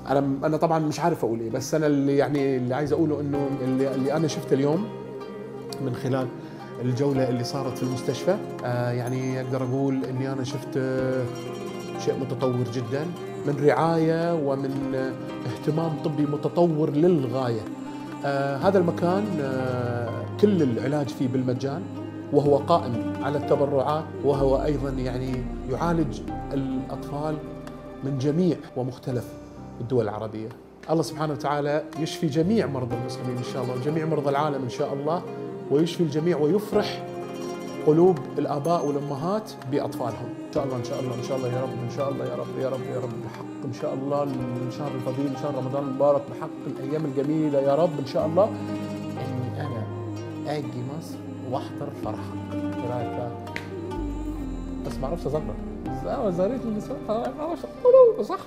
انا طبعا مش عارف اقول ايه، بس انا اللي يعني اللي عايز اقوله انه اللي انا شفته اليوم من خلال الجوله اللي صارت في المستشفى، يعني اقدر اقول اني انا شفت شيء متطور جدا من رعايه ومن اهتمام طبي متطور للغايه. هذا المكان كل العلاج فيه بالمجان، وهو قائم على التبرعات، وهو ايضا يعني يعالج الاطفال من جميع ومختلف الدول العربيه. الله سبحانه وتعالى يشفي جميع مرضى المسلمين ان شاء الله، وجميع مرضى العالم ان شاء الله، ويشفي الجميع ويفرح قلوب الآباء والأمهات بأطفالهم إن شاء الله إن شاء الله إن شاء الله يا رب، إن شاء الله يا رب يا رب يا رب، بحق إن شاء الله الشهر الفضيل شهر رمضان المبارك، بحق الأيام الجميلة يا رب إن شاء الله إني أنا أجي مصر وأحضر فرحك. إيه رأيك؟ بس ما أعرفش أظبط، زاريت النساء ما أعرفش أقوله صح.